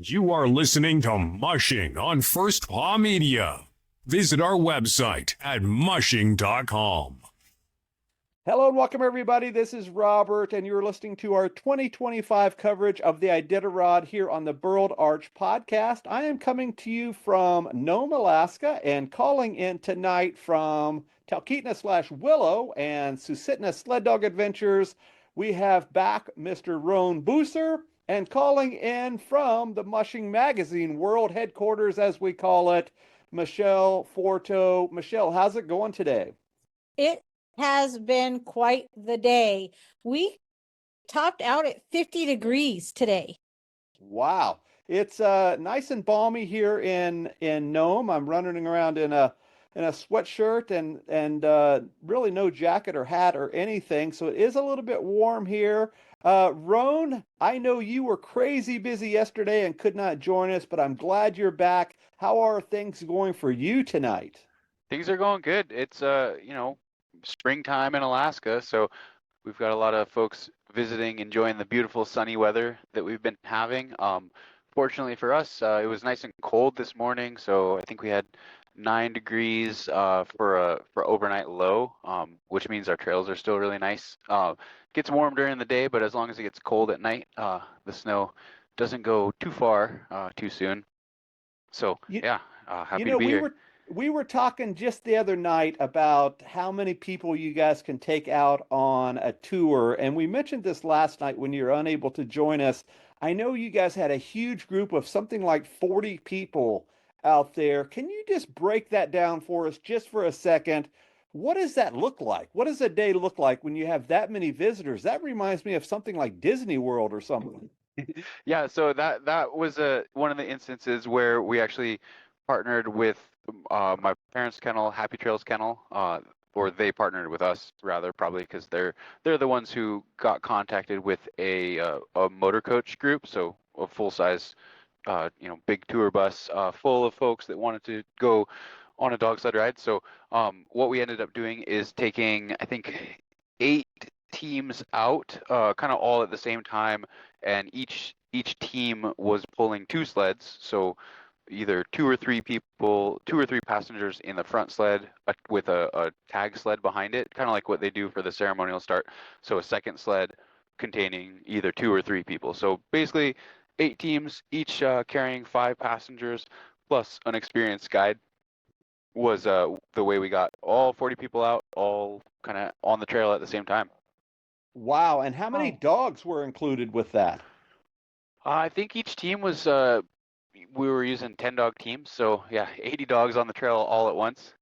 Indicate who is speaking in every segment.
Speaker 1: You are listening to Mushing on First Paw Media. Visit our website at mushing.com.
Speaker 2: Hello and welcome, everybody. This is Robert, and you're listening to our 2025 coverage of the Iditarod here on the Burled Arch podcast. I am coming to you from Nome, Alaska, and calling in tonight from Talkeetna/Willow and Susitna Sled Dog Adventures. We have back Mr. Rohn Musher, and calling in from the Mushing Magazine World Headquarters, as we call it, Michele Forto. Michele, how's it going today?
Speaker 3: It has been quite the day. We topped out at 50 degrees today.
Speaker 2: Wow. It's nice and balmy here in Nome. I'm running around in a sweatshirt and really no jacket or hat or anything. So it is a little bit warm here. Rohn, I know you were crazy busy yesterday and could not join us, but I'm glad you're back. How are things going for you tonight?
Speaker 4: Things are going good. It's springtime in Alaska, so we've got a lot of folks visiting, enjoying the beautiful sunny weather that we've been having. Fortunately for us, it was nice and cold this morning, so I think we had 9 degrees for overnight low, which means our trails are still really nice. Gets warm during the day, but as long as it gets cold at night, the snow doesn't go too far too soon. So happy to be here.
Speaker 2: We were talking just the other night about how many people you guys can take out on a tour, and we mentioned this last night when you were unable to join us. I know you guys had a huge group of something like 40 people out there. Can you just break that down for us just for a second? What does that look like? What does a day look like when you have that many visitors? That reminds me of something like Disney World or something.
Speaker 4: Yeah, so that was one of the instances where we actually partnered with my parents' kennel, Happy Trails Kennel, or they partnered with us rather, probably because they're the ones who got contacted with a motor coach group, so a full size, big tour bus full of folks that wanted to go on a dog sled ride. So what we ended up doing is taking, I think, 8 teams out, kind of all at the same time, and each team was pulling 2 sleds. So either 2 or 3 people, 2 or 3 passengers in the front sled with a tag sled behind it, kind of like what they do for the ceremonial start. So a second sled containing either 2 or 3 people. So basically 8 teams, each carrying 5 passengers plus an experienced guide was the way we got all 40 people out, all kind of on the trail at the same time.
Speaker 2: Wow. And how many dogs were included with that?
Speaker 4: I think each team was we were using 10-dog teams, so yeah, 80 dogs on the trail all at once.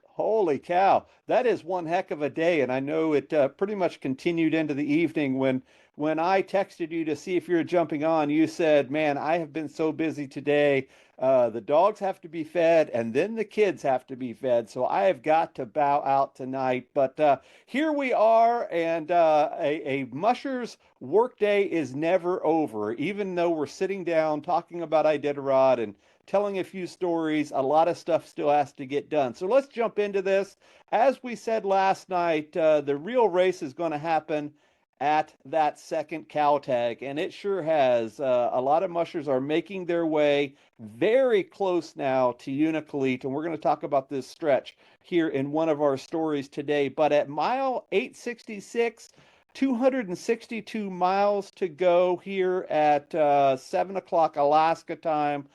Speaker 2: Holy cow. That is one heck of a day. And I know it pretty much continued into the evening when I texted you to see if you were jumping on. You said, man, I have been so busy today. The dogs have to be fed, and then the kids have to be fed. So I have got to bow out tonight. But here we are, and a Mushers workday is never over. Even though we're sitting down talking about Iditarod and telling a few stories, a lot of stuff still has to get done. So let's jump into this. As we said last night, the real race is going to happen at that second cow tag, and it sure has. A lot of mushers are making their way very close now to Unalakleet, and we're going to talk about this stretch here in one of our stories today. But at mile 866, 262 miles to go here at 7 o'clock Alaska time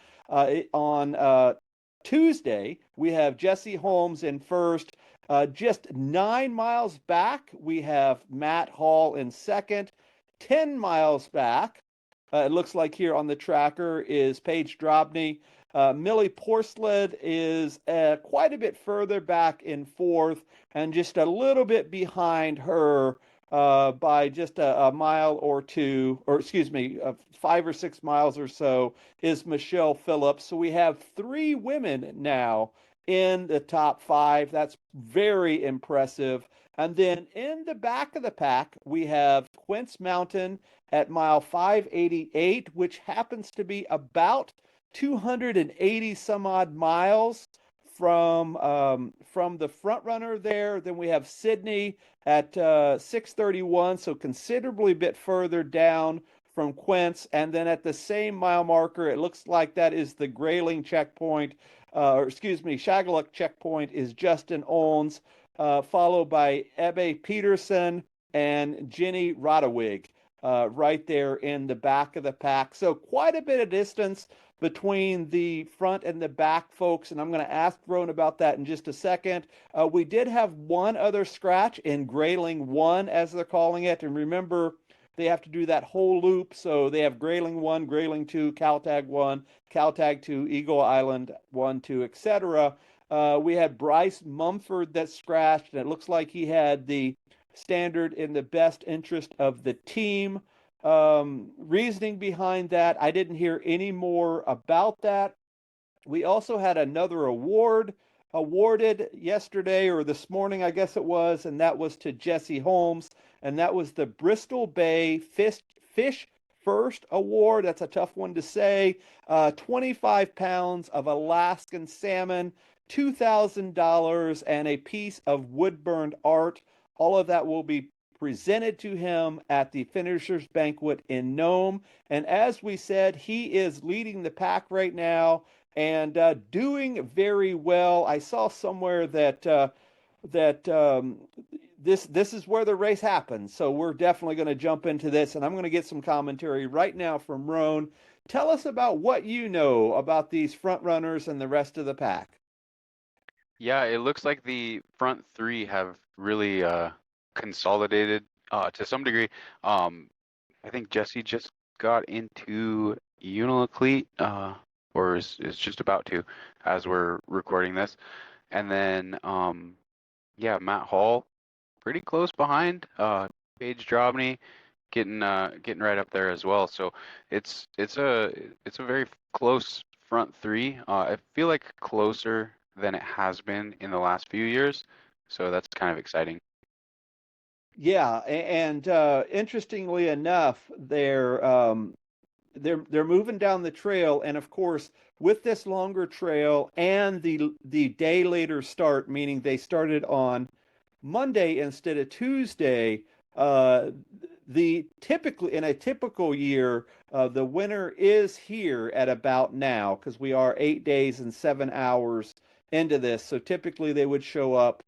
Speaker 2: on Tuesday, we have Jesse Holmes in first. Just 9 miles back, we have Matt Hall in second. 10 miles back, it looks like here on the tracker, is Paige Drobny. Millie Porceled is quite a bit further back in fourth, and just a little bit behind her by just a mile or two, or excuse me, 5 or 6 miles or so, is Michele Phillips. So we have 3 women now in the top 5. That's very impressive. And then in the back of the pack, we have Quince Mountain at mile 588, which happens to be about 280 some odd miles from the front runner there. Then we have Sydney at 631, so considerably bit further down from Quince. And then at the same mile marker, it looks like that is the Grayling checkpoint, or excuse me, Shagaluk checkpoint is Justin Owens, followed by Ebbe Peterson and Jenny Rodewig, right there in the back of the pack. So quite a bit of distance between the front and the back folks, and I'm going to ask Rohn about that in just a second. We did have one other scratch in Grayling 1, as they're calling it, and remember, they have to do that whole loop, so they have Grayling 1, Grayling 2, Caltag 1, Caltag 2, Eagle Island 1, 2, etc. We had Bryce Mumford that scratched, and it looks like he had the standard in the best interest of the team. Reasoning behind that, I didn't hear any more about that. We also had another award awarded yesterday or this morning, I guess it was, and that was to Jesse Holmes, and that was the Bristol Bay Fish First Award. That's a tough one to say. 25 pounds of Alaskan salmon, $2,000, and a piece of wood-burned art. All of that will be presented to him at the Finishers Banquet in Nome. And as we said, he is leading the pack right now and doing very well. I saw somewhere that this is where the race happens. So we're definitely going to jump into this, and I'm going to get some commentary right now from Rohn. Tell us about what you know about these front runners and the rest of the pack.
Speaker 4: Yeah, it looks like the front three have really consolidated to some degree. I think Jesse just got into Unalakleet, or is just about to, as we're recording this. And then, yeah, Matt Hall, pretty close behind. Paige Drobny getting right up there as well. So it's a very close front three. I feel like closer than it has been in the last few years. So that's kind of exciting.
Speaker 2: Yeah, and interestingly enough, they're moving down the trail, and of course, with this longer trail and the day later start, meaning they started on Monday instead of Tuesday. The typically in a typical year, the winner is here at about now because we are 8 days and 7 hours into this. So typically they would show up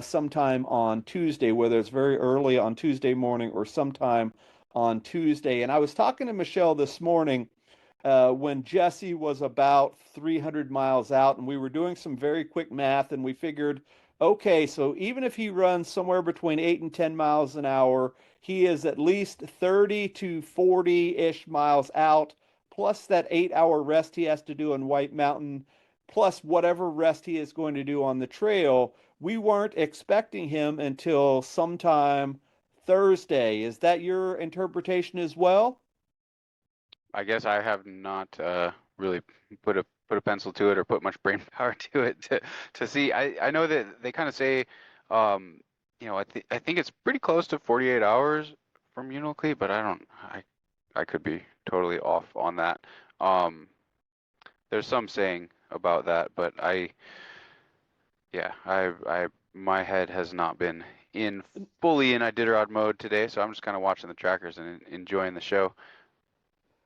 Speaker 2: sometime on Tuesday, whether it's very early on Tuesday morning or sometime on Tuesday. And I was talking to Michele this morning when Jesse was about 300 miles out, and we were doing some very quick math, and we figured, okay, so even if he runs somewhere between 8 and 10 miles an hour, he is at least 30 to 40-ish miles out, plus that 8-hour rest he has to do in White Mountain, plus whatever rest he is going to do on the trail. We weren't expecting him until sometime Thursday. Is that your interpretation as well?
Speaker 4: I guess I have not really put a pencil to it or put much brain power to it to see. I know that they kind of say, you know, I think it's pretty close to 48 hours from Unalakleet, but I could be totally off on that. There's some saying about that, but my head has not been fully in Iditarod mode today, so I'm just kind of watching the trackers and enjoying the show.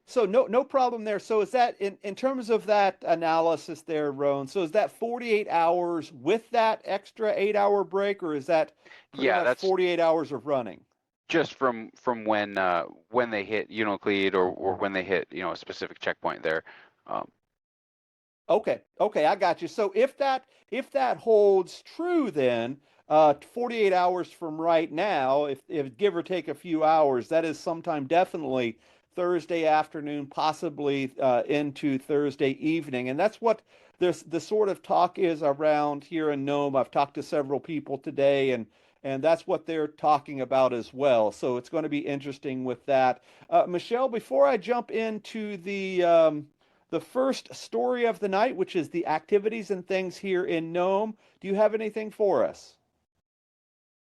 Speaker 2: So no problem there. So is that in terms of that analysis there, Rohn? So is that 48 hours with that extra 8-hour break, or is that pretty much
Speaker 4: that's
Speaker 2: 48 hours of running?
Speaker 4: Just from when they hit Unalakleet or when they hit, you know, a specific checkpoint there.
Speaker 2: Okay, I got you. So if that holds true, then 48 hours from right now, if give or take a few hours, that is sometime definitely Thursday afternoon, possibly into Thursday evening, and that's what the sort of talk is around here in Nome. I've talked to several people today, and that's what they're talking about as well. So it's going to be interesting with that. Michele, before I jump into the first story of the night, which is the activities and things here in Nome, do you have anything for us?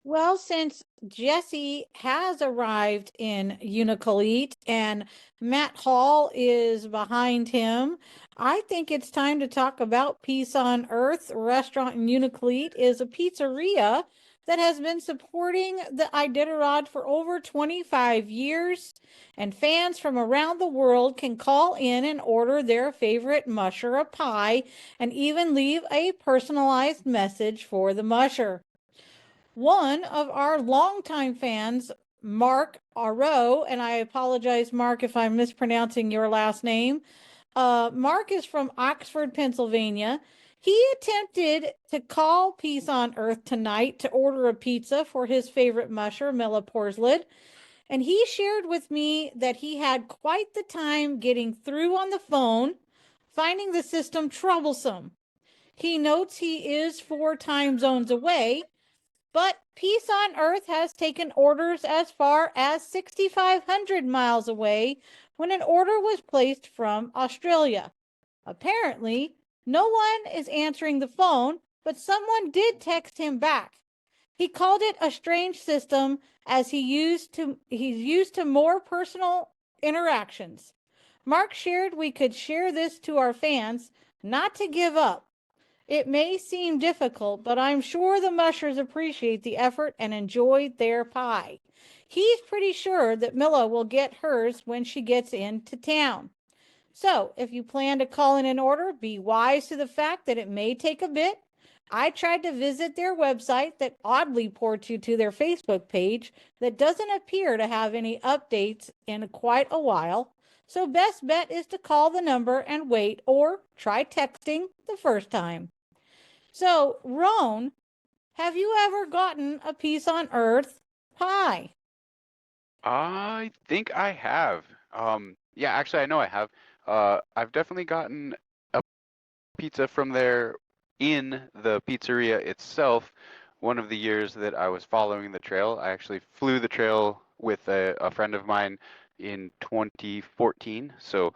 Speaker 3: Well, since Jesse has arrived in Unalakleet and Matt Hall is behind him, I think it's time to talk about Peace on Earth. Restaurant in Unalakleet is a pizzeria that has been supporting the Iditarod for over 25 years, and fans from around the world can call in and order their favorite musher a pie and even leave a personalized message for the musher. One of our longtime fans, Mark Aro, and I apologize, Mark, if I'm mispronouncing your last name. Mark is from Oxford, Pennsylvania. He attempted to call Peace on Earth tonight to order a pizza for his favorite musher, Milla Porslid, and he shared with me that he had quite the time getting through on the phone, finding the system troublesome. He notes he is 4 time zones away, but Peace on Earth has taken orders as far as 6,500 miles away when an order was placed from Australia. Apparently, no one is answering the phone, but someone did text him back. He called it a strange system as he's used to more personal interactions. Mark shared we could share this to our fans, not to give up. It may seem difficult, but I'm sure the mushers appreciate the effort and enjoyed their pie. He's pretty sure that Milla will get hers when she gets into town. So, if you plan to call in an order, be wise to the fact that it may take a bit. I tried to visit their website that oddly ports you to their Facebook page that doesn't appear to have any updates in quite a while. So, best bet is to call the number and wait, or try texting the first time. So, Rohn, have you ever gotten a Peace on Earth pie?
Speaker 4: I think I have. Yeah, actually, I know I have. I've definitely gotten a pizza from there in the pizzeria itself. One of the years that I was following the trail, I actually flew the trail with a friend of mine in 2014. So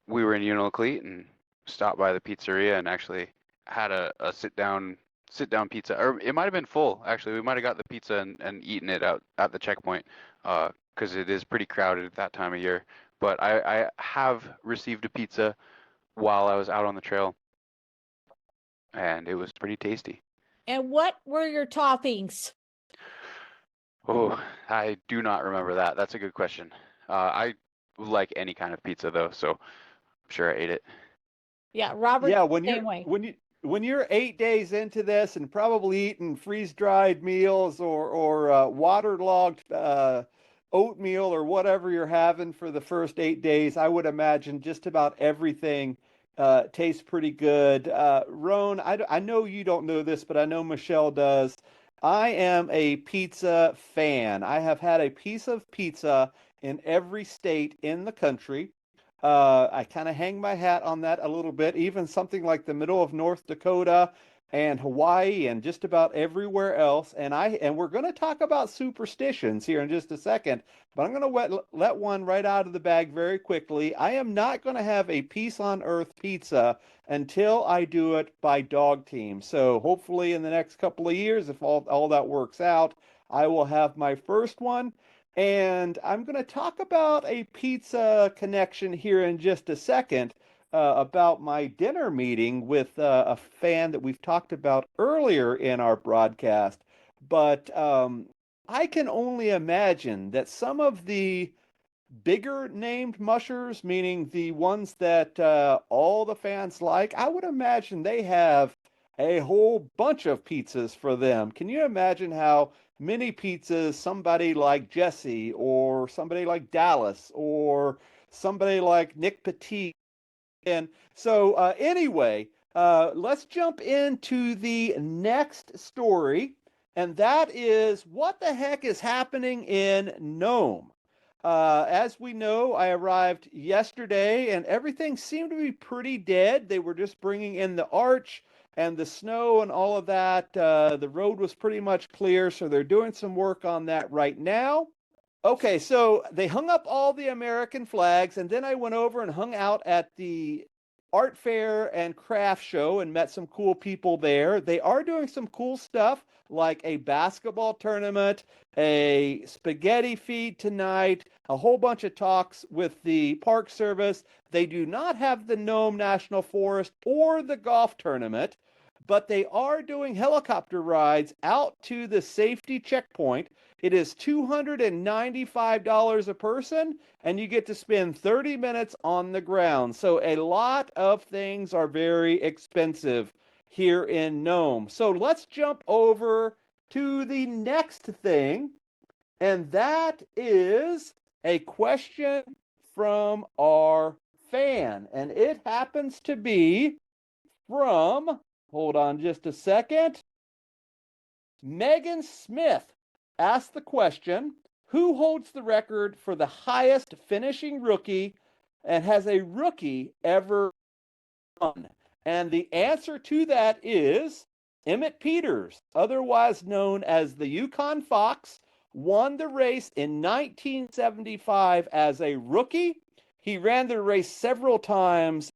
Speaker 4: we were in Unalakleet and stopped by the pizzeria and actually had a sit down pizza, or it might have been full. Actually, we might have got the pizza and eaten it out at the checkpoint, because it is pretty crowded at that time of year. But I have received a pizza while I was out on the trail, and it was pretty tasty.
Speaker 3: And what were your toppings?
Speaker 4: Oh, I do not remember that. That's a good question. I like any kind of pizza though, so I'm sure I ate it.
Speaker 3: Yeah, Robert,
Speaker 2: Yeah,
Speaker 3: same way.
Speaker 2: when you're 8 days into this and probably eating freeze-dried meals or waterlogged oatmeal or whatever you're having for the first 8 days, I would imagine just about everything tastes pretty good. Roan, I know you don't know this, but I know Michele does. I am a pizza fan. I have had a piece of pizza in every state in the country. I kind of hang my hat on that a little bit, even something like the middle of North Dakota and Hawaii and just about everywhere else. And we're going to talk about superstitions here in just a second, but I'm going to let one right out of the bag very quickly. I am not going to have a Peace on Earth pizza until I do it by dog team. So hopefully in the next couple of years, if all that works out, I will have my first one. And I'm going to talk about a pizza connection here in just a second, about my dinner meeting with a fan that we've talked about earlier in our broadcast. But I can only imagine that some of the bigger named mushers, meaning the ones that all the fans like, I would imagine they have a whole bunch of pizzas for them. Can you imagine how many pizzas somebody like Jesse or somebody like Dallas or somebody like Nick Petit? And so, anyway, let's jump into the next story, and that is what the heck is happening in Nome. As we know, I arrived yesterday, and everything seemed to be pretty dead. They were just bringing in the arch and the snow and all of that. The road was pretty much clear, so they're doing some work on that right now. Okay, so they hung up all the American flags, and then I went over and hung out at the art fair and craft show and met some cool people there. They are doing some cool stuff like a basketball tournament, a spaghetti feed tonight, a whole bunch of talks with the Park Service. They do not have the Nome National Forest or the golf tournament, but they are doing helicopter rides out to the safety checkpoint. It is $295 a person, and you get to spend 30 minutes on the ground. So a lot of things are very expensive here in Nome. So let's jump over to the next thing, and that is a question from our fan. And it happens to be from, hold on just a second, Megan Smith asked the question, who holds the record for the highest finishing rookie and has a rookie ever won? And the answer to that is Emmett Peters, otherwise known as the Yukon Fox, won the race in 1975 as a rookie. He ran the race several times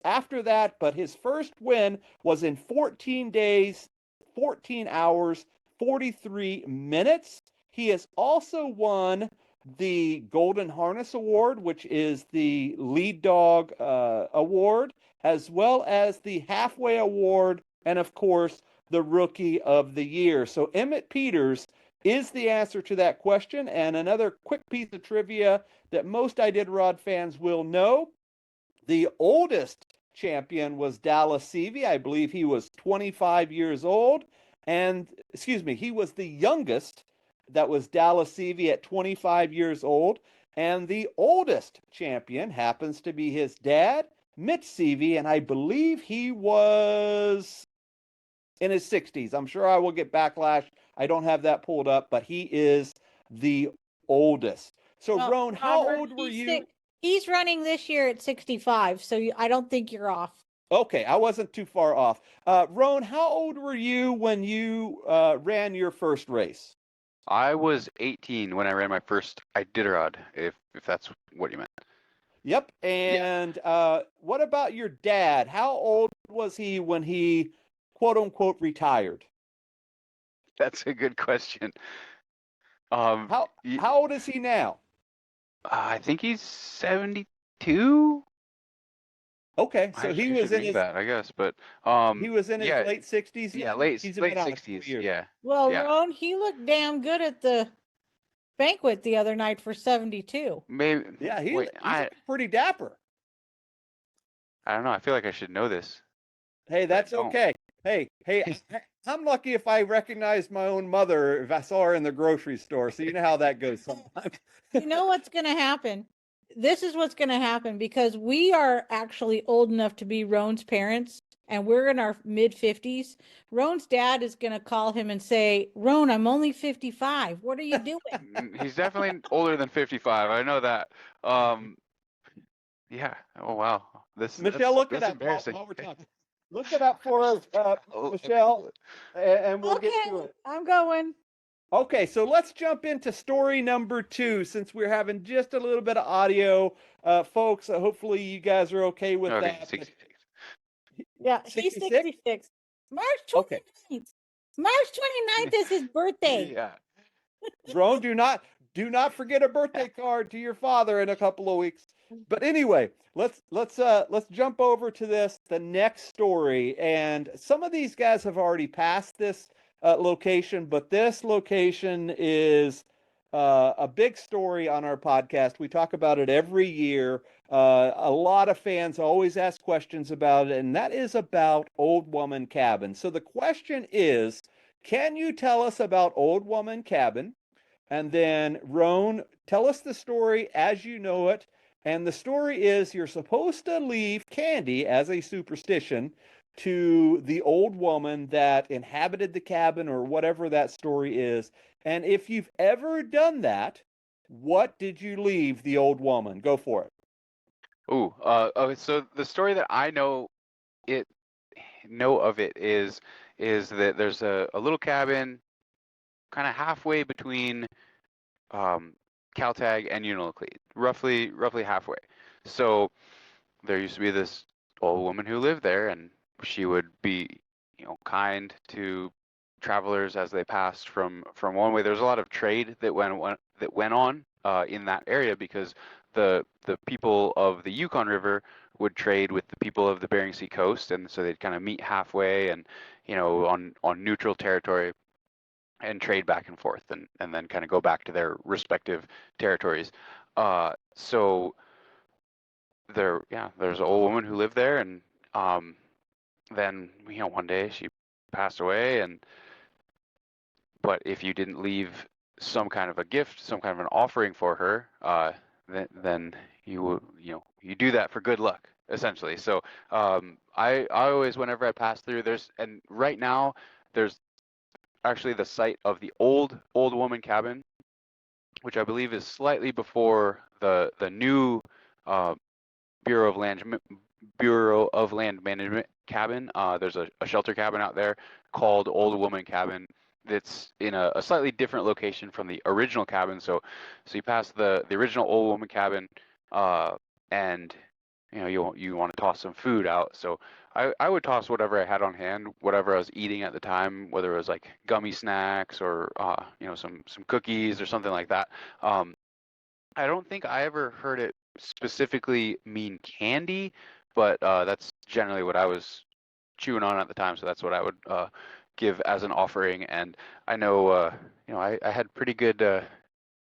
Speaker 2: after that, but his first win was in 14 days, 14 hours, 43 minutes. He has also won the Golden Harness Award, which is the lead dog award, as well as the Halfway Award, and of course, the Rookie of the Year. So Emmett Peters is the answer to that question. And another quick piece of trivia that most Iditarod fans will know, the oldest champion was Dallas Seavey. I believe he was 25 years old. And, excuse me, he was the youngest. That was Dallas Seavey at 25 years old. And the oldest champion happens to be his dad, Mitch Seavey, and I believe he was in his 60s. I'm sure I will get backlash. I don't have that pulled up, but he is the oldest. So,
Speaker 3: Well,
Speaker 2: Rohn, how
Speaker 3: Robert,
Speaker 2: old were you?
Speaker 3: He's running this year at 65, so I don't think you're off.
Speaker 2: Okay, I wasn't too far off. Rohn, how old were you when you ran your first race?
Speaker 4: I was 18 when I ran my first Iditarod, if that's what you meant.
Speaker 2: Yep. And what about your dad? How old was he when he, quote unquote, retired?
Speaker 4: That's a good question.
Speaker 2: How old is he now?
Speaker 4: I think he's 72.
Speaker 2: Okay, so he was in his
Speaker 4: that, I guess, but
Speaker 2: he was in his
Speaker 4: yeah,
Speaker 2: late 60s.
Speaker 4: yeah,
Speaker 2: He's
Speaker 4: late
Speaker 2: been on it
Speaker 4: 60s.
Speaker 2: 4 years.
Speaker 4: Yeah.
Speaker 3: Well,
Speaker 4: Yeah.
Speaker 3: Rohn, he looked damn good at the banquet the other night for 72.
Speaker 4: Maybe.
Speaker 2: Yeah,
Speaker 4: Wait,
Speaker 2: he's pretty dapper.
Speaker 4: I don't know. I feel like I should know this.
Speaker 2: Hey, that's
Speaker 4: don't.
Speaker 2: okay. Hey, I'm lucky if I recognize my own mother if I saw her in the grocery store. So you know how that goes sometimes.
Speaker 3: You know what's going to happen? This is what's going to happen because we are actually old enough to be Rohn's parents and we're in our mid 50s. Rohn's dad is going to call him and say, Rohn, I'm only 55. What are you doing?
Speaker 4: He's definitely older than 55. I know that. Yeah. Oh wow.
Speaker 2: Michele, look it
Speaker 4: that's
Speaker 2: up
Speaker 4: embarrassing.
Speaker 2: while we're talking. Look it up for us, Michele, and we'll get to it.
Speaker 3: I'm going.
Speaker 2: Okay, so let's jump into story number 2 since we're having just a little bit of audio. Folks, hopefully you guys are okay with that.
Speaker 4: 66.
Speaker 3: Yeah, he's 66. March 29th.
Speaker 2: Okay.
Speaker 3: March 29th is his birthday.
Speaker 4: Yeah.
Speaker 2: Rohn, do not forget a birthday card to your father in a couple of weeks. But anyway, let's jump over to the next story. And some of these guys have already passed this location, but this location is a big story on our podcast. We talk about it every year. A lot of fans always ask questions about it, and that is about Old Woman Cabin. So the question is, can you tell us about Old Woman Cabin? And then, Rohn, tell us the story as you know it. And the story is you're supposed to leave candy as a superstition to the old woman that inhabited the cabin or whatever that story is. And if you've ever done that, what did you leave the old woman? Go for it.
Speaker 4: Ooh. Okay. So the story that I know of it is that there's a little cabin, kind of halfway between Caltag and Unalakleet, roughly halfway. So there used to be this old woman who lived there, and she would be, kind to travelers as they passed from one way. There's a lot of trade that went on in that area because the people of the Yukon River would trade with the people of the Bering Sea coast, and so they'd kind of meet halfway and on neutral territory and trade back and forth, and then kind of go back to their respective territories. So there's an old woman who lived there, and then one day she passed away, but if you didn't leave some kind of a gift, some kind of an offering for her, then you do that for good luck, essentially. So I always, whenever I pass through, and right now there's actually the site of the old woman cabin, which I believe is slightly before the new Bureau of Land Management cabin. There's a shelter cabin out there called Old Woman Cabin that's in a slightly different location from the original cabin. So you pass the original Old Woman Cabin, and you want to toss some food out. So I would toss whatever I had on hand, whatever I was eating at the time, whether it was like gummy snacks or some cookies or something like that. I don't think I ever heard it specifically mean candy, but that's generally what I was chewing on at the time. So that's what I would give as an offering. And I know I had pretty good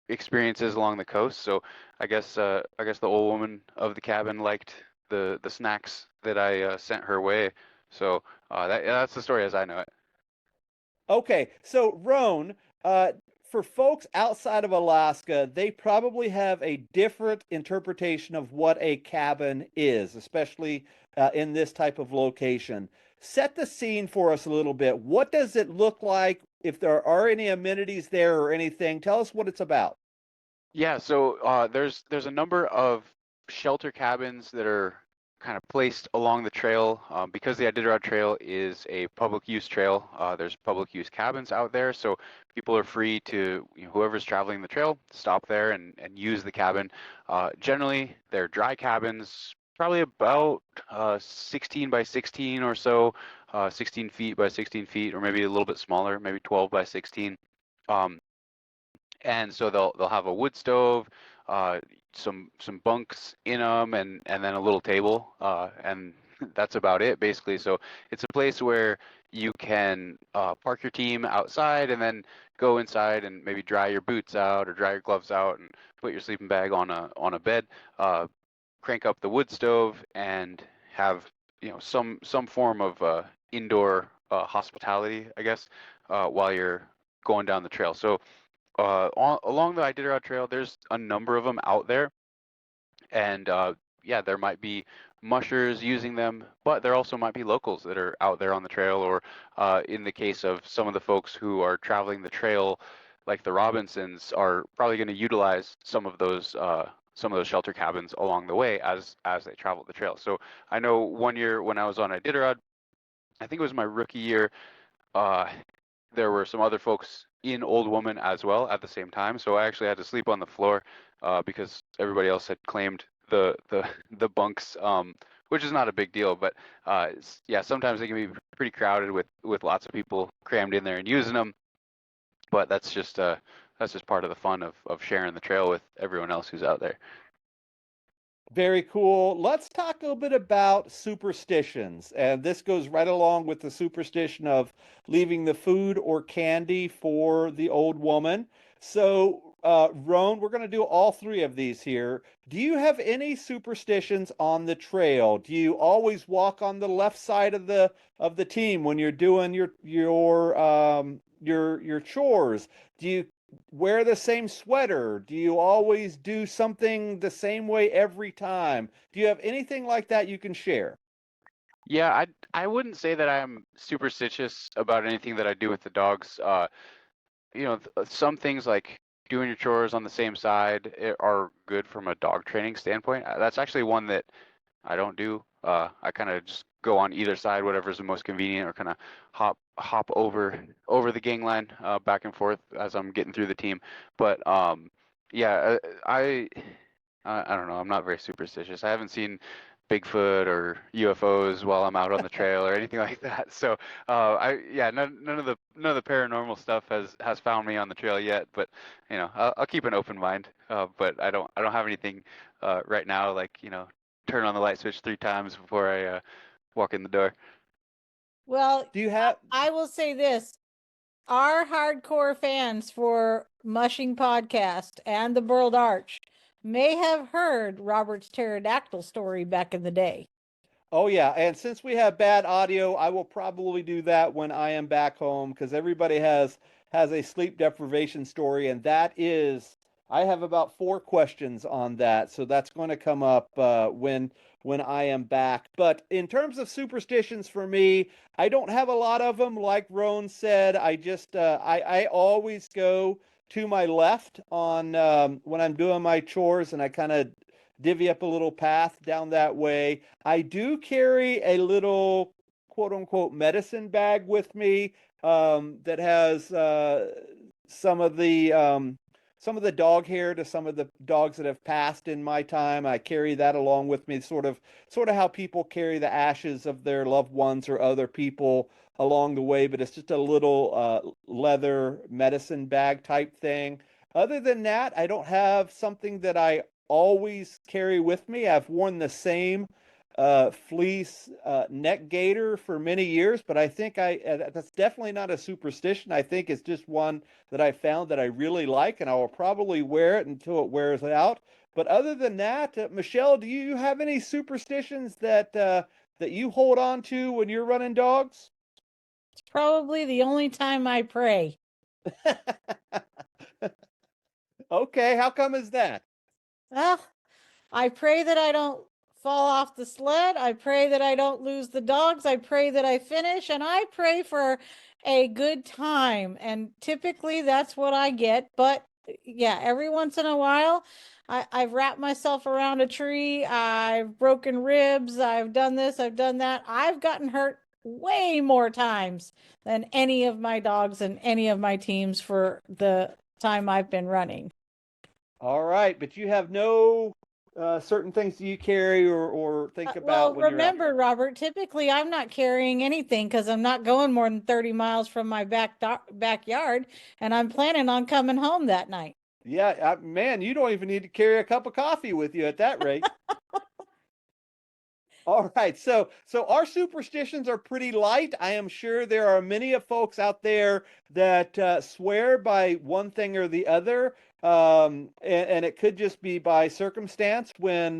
Speaker 4: experiences along the coast. So I guess the old woman of the cabin liked the snacks that I sent her way. So that's the story as I know it.
Speaker 2: Okay, so Rohn, for folks outside of Alaska, they probably have a different interpretation of what a cabin is, especially in this type of location. Set the scene for us a little bit. What does it look like? If there are any amenities there or anything, tell us what it's about.
Speaker 4: Yeah, so there's a number of shelter cabins that are kind of placed along the trail. Because the Iditarod Trail is a public use trail, there's public use cabins out there, so people are free to, whoever's traveling the trail, stop there and use the cabin. Generally, they're dry cabins, probably about 16 by 16 or so, 16 feet by 16 feet, or maybe a little bit smaller, maybe 12 by 16. And so they'll have a wood stove, some bunks in them, and then a little table, and that's about it basically. So it's a place where you can park your team outside and then go inside and maybe dry your boots out or dry your gloves out and put your sleeping bag on a bed, crank up the wood stove, and have some form of indoor hospitality, I guess, while you're going down the trail. So along the Iditarod Trail, there's a number of them out there, and there might be mushers using them, but there also might be locals that are out there on the trail, or in the case of some of the folks who are traveling the trail, like the Robinsons, are probably going to utilize some of those shelter cabins along the way as they travel the trail. So I know one year when I was on Iditarod, I think it was my rookie year, there were some other folks in Old Woman as well at the same time. So I actually had to sleep on the floor because everybody else had claimed the bunks, which is not a big deal. But sometimes they can be pretty crowded with lots of people crammed in there and using them. But that's just part of the fun of sharing the trail with everyone else who's out there.
Speaker 2: Very cool. Let's talk a little bit about superstitions. And this goes right along with the superstition of leaving the food or candy for the old woman. So, Rohn, we're going to do all three of these here. Do you have any superstitions on the trail? Do you always walk on the left side of the team when you're doing your chores? Do you wear the same sweater? Do you always do something the same way every time? Do you have anything like that you can share?
Speaker 4: Yeah, I wouldn't say that I'm superstitious about anything that I do with the dogs. Some things like doing your chores on the same side are good from a dog training standpoint. That's actually one that I don't do. I kind of just go on either side, whatever's the most convenient, or kind of hop over the gang line back and forth as I'm getting through the team. But I don't know. I'm not very superstitious. I haven't seen Bigfoot or UFOs while I'm out on the trail or anything like that. So none of the paranormal stuff has found me on the trail yet. But I'll keep an open mind. But I don't have anything right now, like turn on the light switch 3 times before I walk in the door.
Speaker 3: Well,
Speaker 2: Do you have?
Speaker 3: I will say this. Our hardcore fans for Mushing Podcast and the Burled Arch may have heard Robert's pterodactyl story back in the day.
Speaker 2: Oh yeah, and since we have bad audio, I will probably do that when I am back home because everybody has a sleep deprivation story, and that is I have about 4 questions on that, so that's going to come up when I am back. But in terms of superstitions for me, I don't have a lot of them. Like Rohn said, I just I always go to my left on when I'm doing my chores, and I kind of divvy up a little path down that way. I do carry a little quote unquote medicine bag with me that has some of the dog hair to some of the dogs that have passed in my time. I carry that along with me, sort of how people carry the ashes of their loved ones or other people along the way, but it's just a little leather medicine bag type thing. Other than that, I don't have something that I always carry with me. I've worn the same fleece neck gaiter for many years, but I think that's definitely not a superstition. I think it's just one that I found that I really like, and I will probably wear it until it wears out. But other than that, Michele, do you have any superstitions that you hold on to when you're running dogs?
Speaker 3: It's probably the only time I pray.
Speaker 2: Okay, how come is that?
Speaker 3: Well, I pray that I don't fall off the sled. I pray that I don't lose the dogs. I pray that I finish, and I pray for a good time. And typically that's what I get. But yeah, every once in a while, I've wrapped myself around a tree. I've broken ribs. I've done this. I've done that. I've gotten hurt way more times than any of my dogs and any of my teams for the time I've been running.
Speaker 2: All right, but you have no certain things that you carry or think about when
Speaker 3: remember,
Speaker 2: you're out.
Speaker 3: Robert, typically I'm not carrying anything because I'm not going more than 30 miles from my backyard, and I'm planning on coming home that night.
Speaker 2: Yeah, man, you don't even need to carry a cup of coffee with you at that rate. All right, so our superstitions are pretty light. I am sure there are many of folks out there that swear by one thing or the other, and it could just be by circumstance. When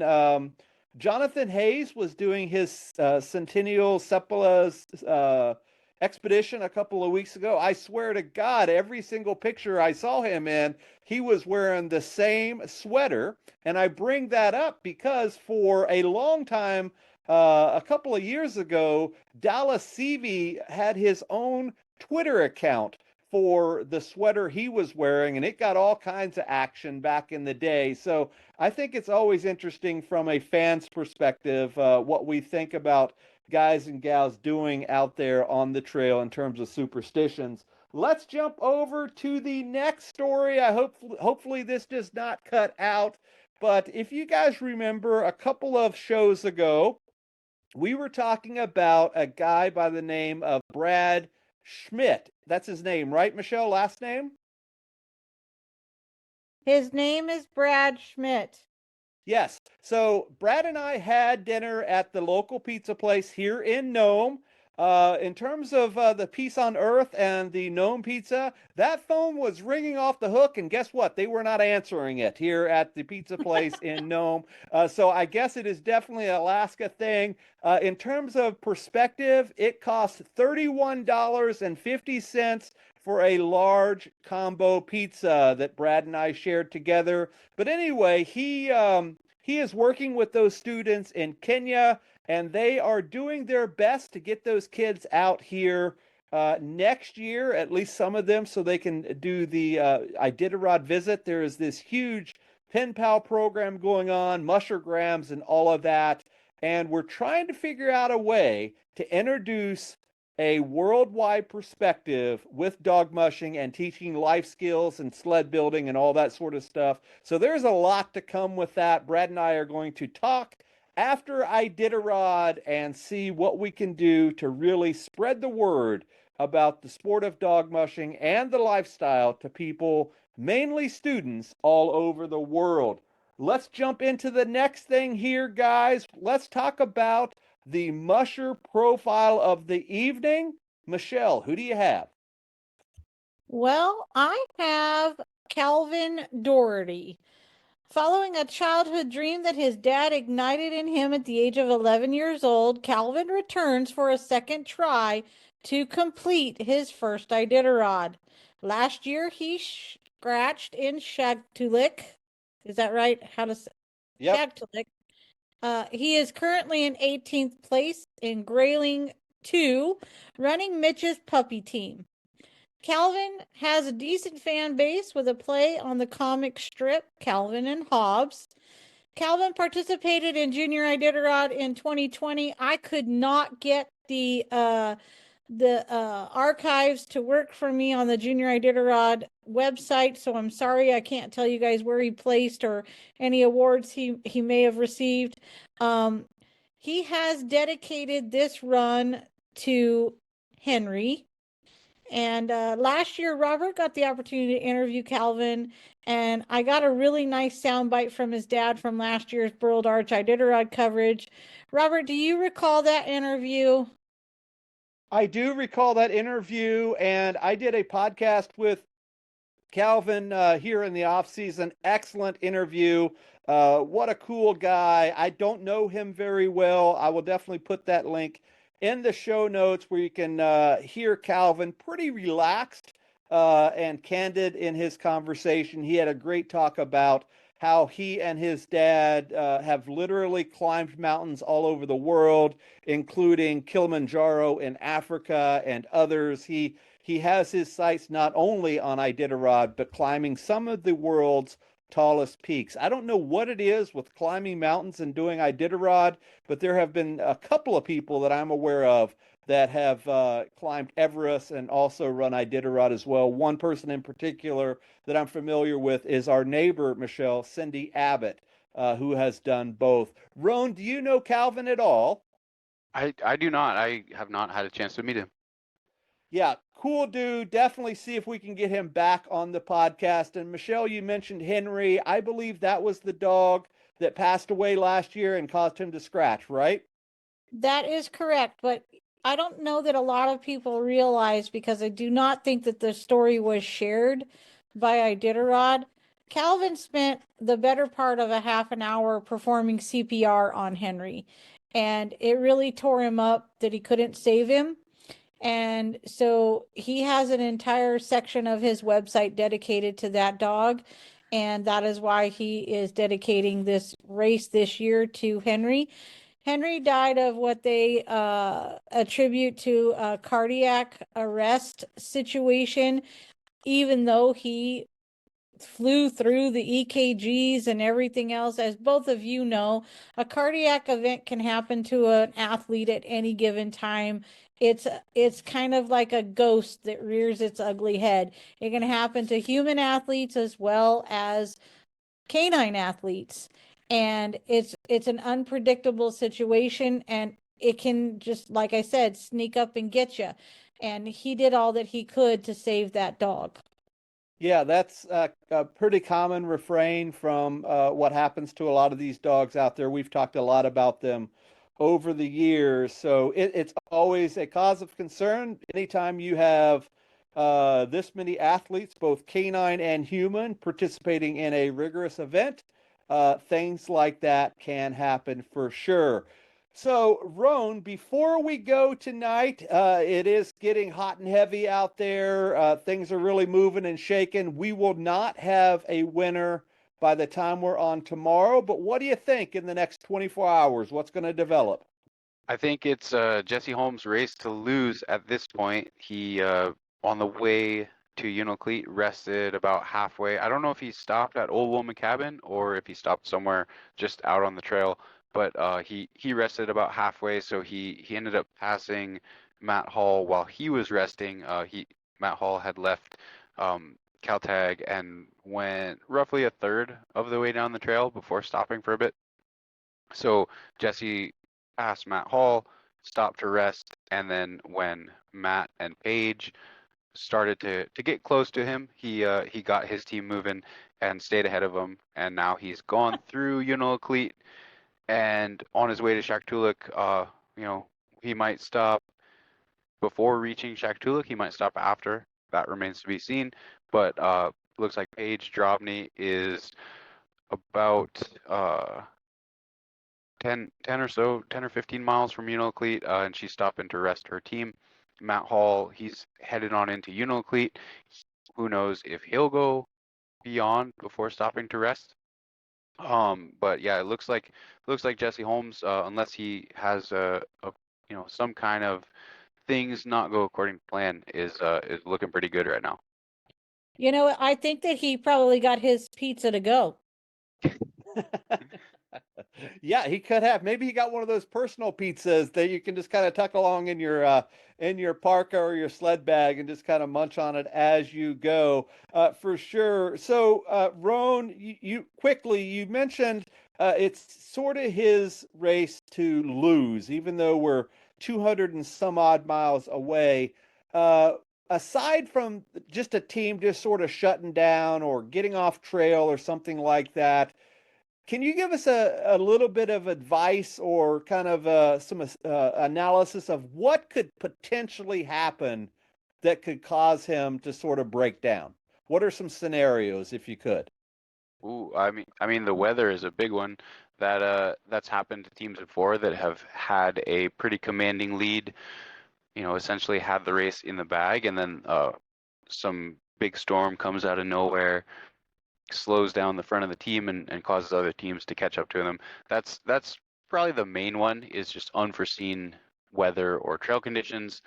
Speaker 2: Jonathan Hayes was doing his Centennial Sepulas expedition a couple of weeks ago, I swear to God, every single picture I saw him in, he was wearing the same sweater. And I bring that up because for a long time, a couple of years ago, Dallas Seavey had his own Twitter account for the sweater he was wearing, and it got all kinds of action back in the day. So I think it's always interesting from a fan's perspective what we think about guys and gals doing out there on the trail in terms of superstitions. Let's jump over to the next story. Hopefully this does not cut out. But if you guys remember a couple of shows ago, we were talking about a guy by the name of Brad Schmidt. That's his name, right, Michele? Last name?
Speaker 3: His name is Brad Schmidt.
Speaker 2: Yes. So Brad and I had dinner at the local pizza place here in Nome. In terms of the Peace on Earth and the Nome Pizza, that phone was ringing off the hook, and guess what? They were not answering it here at the pizza place in Nome. So I guess it is definitely an Alaska thing. In terms of perspective, it costs $31.50 for a large combo pizza that Brad and I shared together. But anyway, he is working with those students in Kenya, and they are doing their best to get those kids out here next year, at least some of them, so they can do the Iditarod visit. There is this huge pen pal program going on, mushergrams and all of that, and we're trying to figure out a way to introduce a worldwide perspective with dog mushing and teaching life skills and sled building and all that sort of stuff. So there's a lot to come with that. Brad and I are going to talk after Iditarod and see what we can do to really spread the word about the sport of dog mushing and the lifestyle to people, mainly students, all over the world. let's jump into the next thing here, guys. Let's talk about the Musher profile of the evening. Michele, who do you have?
Speaker 3: Well, I have Calvin Daugherty. Following a childhood dream that his dad ignited in him at the age of 11 years old, Calvin returns for a second try to complete his first Iditarod. Last year, he scratched in Shagtulik. Is that right? How to say?
Speaker 2: Yep.
Speaker 3: Shagtulik. He is currently in 18th place in Grayling 2, running Mitch's puppy team. Calvin has a decent fan base with a play on the comic strip Calvin and Hobbes. Calvin participated in Junior Iditarod in 2020. I could not get the archives to work for me on the Junior Iditarod website, so I'm sorry I can't tell you guys where he placed or any awards he may have received. He has dedicated this run to Henry. And last year, Robert got the opportunity to interview Calvin, and I got a really nice soundbite from his dad from last year's Burled Arch Iditarod coverage. Robert, do you recall that interview?
Speaker 2: I do recall that interview, and I did a podcast with Calvin here in the off season. Excellent interview. What a cool guy. I don't know him very well. I will definitely put that link in the show notes where you can hear Calvin pretty relaxed and candid in his conversation. He had a great talk about how he and his dad have literally climbed mountains all over the world, including Kilimanjaro in Africa and others. He has his sights not only on Iditarod, but climbing some of the world's tallest peaks. I don't know what it is with climbing mountains and doing Iditarod, but there have been a couple of people that I'm aware of that have climbed Everest and also run Iditarod as well. One person in particular that I'm familiar with is our neighbor, Michele, Cindy Abbott, who has done both. Rohn, do you know Calvin at all?
Speaker 4: I do not. I have not had a chance to meet him.
Speaker 2: Yeah, cool dude. Definitely see if we can get him back on the podcast. And Michele, you mentioned Henry. I believe that was the dog that passed away last year and caused him to scratch, right?
Speaker 3: That is correct, but I don't know that a lot of people realize, because I do not think that the story was shared by Iditarod. Calvin spent the better part of a half an hour performing CPR on Henry, and it really tore him up that he couldn't save him. And so he has an entire section of his website dedicated to that dog. And that is why he is dedicating this race this year to Henry. Henry died of what they attribute to a cardiac arrest situation, even though he flew through the EKGs and everything else. As both of you know, a cardiac event can happen to an athlete at any given time. It's kind of like a ghost that rears its ugly head. It can happen to human athletes as well as canine athletes, and it's an unpredictable situation, and it can just, like I said, sneak up and get you. And he did all that he could to save that dog.
Speaker 2: Yeah, that's a pretty common refrain from what happens to a lot of these dogs out there. We've talked a lot about them over the years, so it's always a cause of concern anytime you have this many athletes, both canine and human, participating in a rigorous event. Things like that can happen for sure. So, Rohn, before we go tonight, it is getting hot and heavy out there. Things are really moving and shaking. We will not have a winner by the time we're on tomorrow, but what do you think in the next 24 hours? What's going to develop?
Speaker 4: I think it's Jesse Holmes' race to lose at this point. He, on the way to Unalcleat, rested about halfway. I don't know if he stopped at Old Woman Cabin or if he stopped somewhere just out on the trail, but he rested about halfway, so he ended up passing Matt Hall while he was resting. Matt Hall had left Caltag and went roughly a third of the way down the trail before stopping for a bit. So Jesse passed Matt Hall, stopped to rest, and then when Matt and Paige started to get close to him, he got his team moving, and stayed ahead of him. And now he's gone through Unalakleet and on his way to Shaktoolik. You know, he might stop before reaching Shaktoolik. He might stop after. That remains to be seen. But looks like Paige Drobny is about 10 or so, 10 or 15 miles from Unalakleet, and she's stopping to rest her team. Matt Hall, he's headed on into Unalakleet. Who knows if he'll go beyond before stopping to rest. But yeah, it looks like Jesse Holmes, unless he has you know, some kind of things not go according to plan, is looking pretty good right now.
Speaker 3: You know, I think that he probably got his pizza to go.
Speaker 2: Yeah, he could have. Maybe he got one of those personal pizzas that you can just kind of tuck along in your parka or your sled bag and just kind of munch on it as you go, for sure. So, Rohn, you quickly you mentioned it's sort of his race to lose, even though we're 200 and some odd miles away. Uh, Aside from just a team just sort of shutting down or getting off trail or something like that, can you give us a little bit of advice or kind of some analysis of what could potentially happen that could cause him to sort of break down? What are some scenarios, if you could?
Speaker 4: Ooh, I mean, the weather is a big one that that's happened to teams before that have had a pretty commanding lead. You know, essentially had the race in the bag, and then some big storm comes out of nowhere, slows down the front of the team, and causes other teams to catch up to them. That's probably the main one, is just unforeseen weather or trail conditions.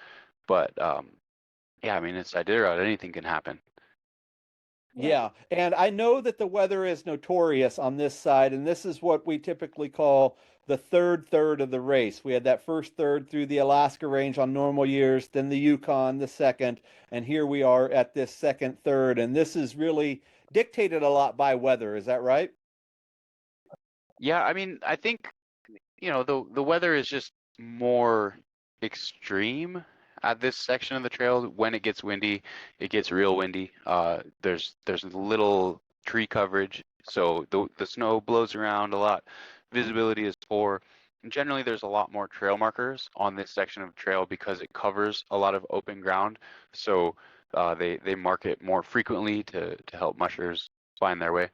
Speaker 4: But yeah, I mean, it's Iditarod. Anything can happen.
Speaker 2: Yeah, and I know that the weather is notorious on this side, and this is what we typically call the third of the race. We had that first third through the Alaska Range on normal years, then the Yukon, the second, and here we are at this second third, and this is really dictated a lot by weather. Is that right?
Speaker 4: Yeah, I mean, I think, you know, the weather is just more extreme at this section of the trail. When it gets windy, it gets real windy. There's little tree coverage, so the snow blows around a lot. Visibility is poor. And generally, there's a lot more trail markers on this section of trail because it covers a lot of open ground. So they mark it more frequently to help mushers find their way.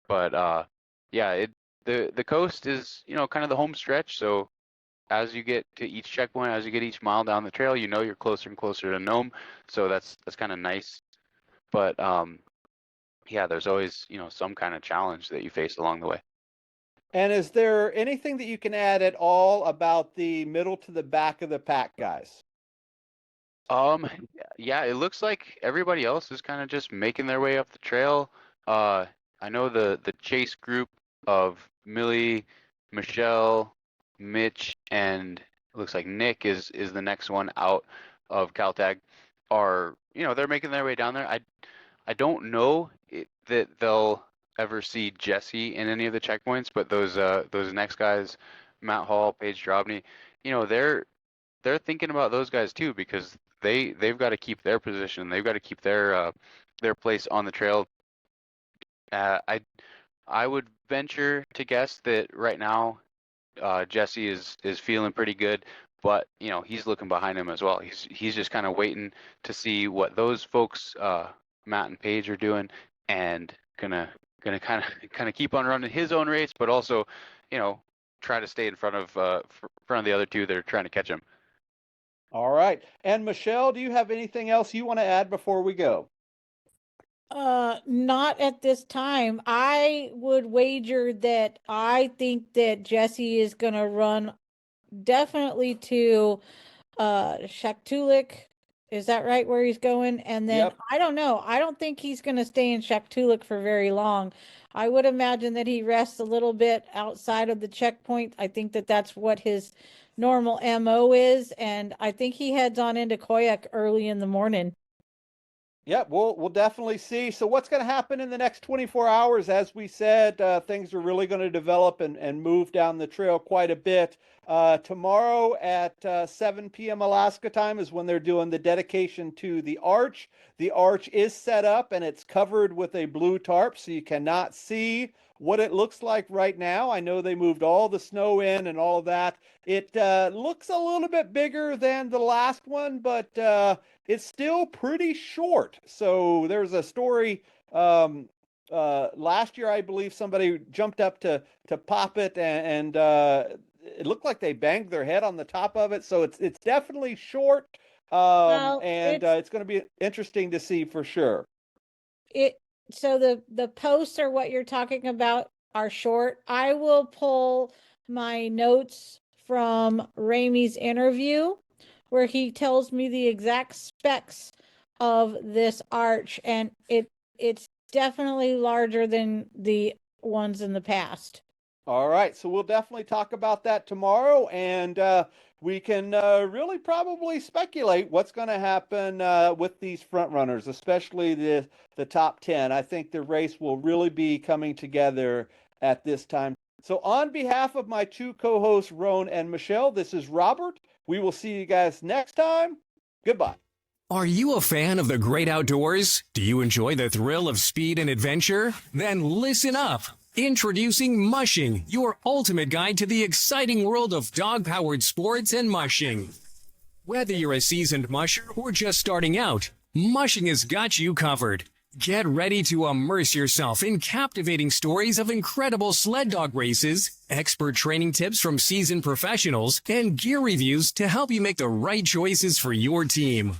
Speaker 4: But yeah, the coast is, you know, kind of the home stretch. So as you get to each checkpoint, as you get each mile down the trail, you know you're closer and closer to Nome. So that's kind of nice. But yeah, there's always, you know, some kind of challenge that you face along the way.
Speaker 2: And is there anything that you can add at all about the middle to the back of the pack guys?
Speaker 4: Um, yeah, it looks like everybody else is kind of just making their way up the trail. Uh, I know the chase group of Millie, Michele, Mitch, and it looks like Nick is the next one out of Caltag. Are, you know, they're making their way down there. I don't know that they'll ever see Jesse in any of the checkpoints, but those next guys, Matt Hall, Paige Drobny, you know, they're thinking about those guys too, because they've got to keep their position. They've got to keep their place on the trail. Uh, I I would venture to guess that right now Jesse is feeling pretty good, but you know, he's looking behind him as well. He's just kind of waiting to see what those folks, Matt and Paige, are doing, and gonna kind of keep on running his own race, but also, you know, try to stay in front of front of the other two that are trying to catch him.
Speaker 2: All right. And Michele, do you have anything else you want to add before we go?
Speaker 3: Not at this time. I would wager that I think that Jesse is gonna run definitely to Shaktoolik. Is that right where he's going? And then
Speaker 2: Yep.
Speaker 3: I don't know. I don't think he's gonna stay in Shaktoolik for very long. I would imagine that he rests a little bit outside of the checkpoint. I think that that's what his normal MO is, and I think he heads on into Koyak early in the morning.
Speaker 2: Yeah, we'll definitely see. So what's going to happen in the next 24 hours? As we said, things are really going to develop and move down the trail quite a bit. Tomorrow at 7 p.m. Alaska time is when they're doing the dedication to the arch. The arch is set up and it's covered with a blue tarp, so you cannot see what it looks like right now. I know they moved all the snow in and all of that. It looks a little bit bigger than the last one, but it's still pretty short. So there's a story last year, I believe somebody jumped up to pop it, and it looked like they banged their head on the top of it. So it's definitely short,
Speaker 3: Well,
Speaker 2: and it's going to be interesting to see for sure.
Speaker 3: So the posts are what you're talking about are short. I will pull my notes from Ramey's interview where he tells me the exact specs of this arch, and it's definitely larger than the ones in the past.
Speaker 2: All right, so we'll definitely talk about that tomorrow, and we can really probably speculate what's going to happen with these front runners, especially the top 10. I think the race will really be coming together at this time. So on behalf of my two co-hosts, Rohn and Michele, this is Robert. We will see you guys next time. Goodbye.
Speaker 1: Are you a fan of the great outdoors? Do you enjoy the thrill of speed and adventure? Then listen up. Introducing Mushing, your ultimate guide to the exciting world of dog-powered sports and mushing. Whether you're a seasoned musher or just starting out, Mushing has got you covered. Get ready to immerse yourself in captivating stories of incredible sled dog races, expert training tips from seasoned professionals, and gear reviews to help you make the right choices for your team.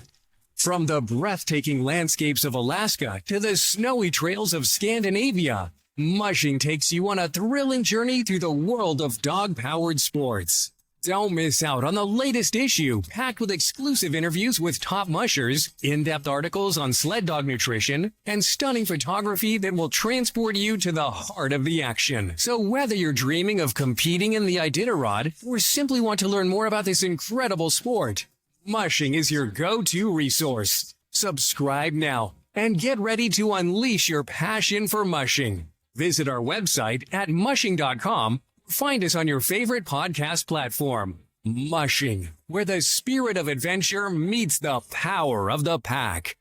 Speaker 1: From the breathtaking landscapes of Alaska to the snowy trails of Scandinavia, Mushing takes you on a thrilling journey through the world of dog-powered sports. Don't miss out on the latest issue, packed with exclusive interviews with top mushers, in-depth articles on sled dog nutrition, and stunning photography that will transport you to the heart of the action. So whether you're dreaming of competing in the Iditarod or simply want to learn more about this incredible sport, Mushing is your go-to resource. Subscribe now and get ready to unleash your passion for mushing. Visit our website at mushing.com. Find us on your favorite podcast platform. Mushing, where the spirit of adventure meets the power of the pack.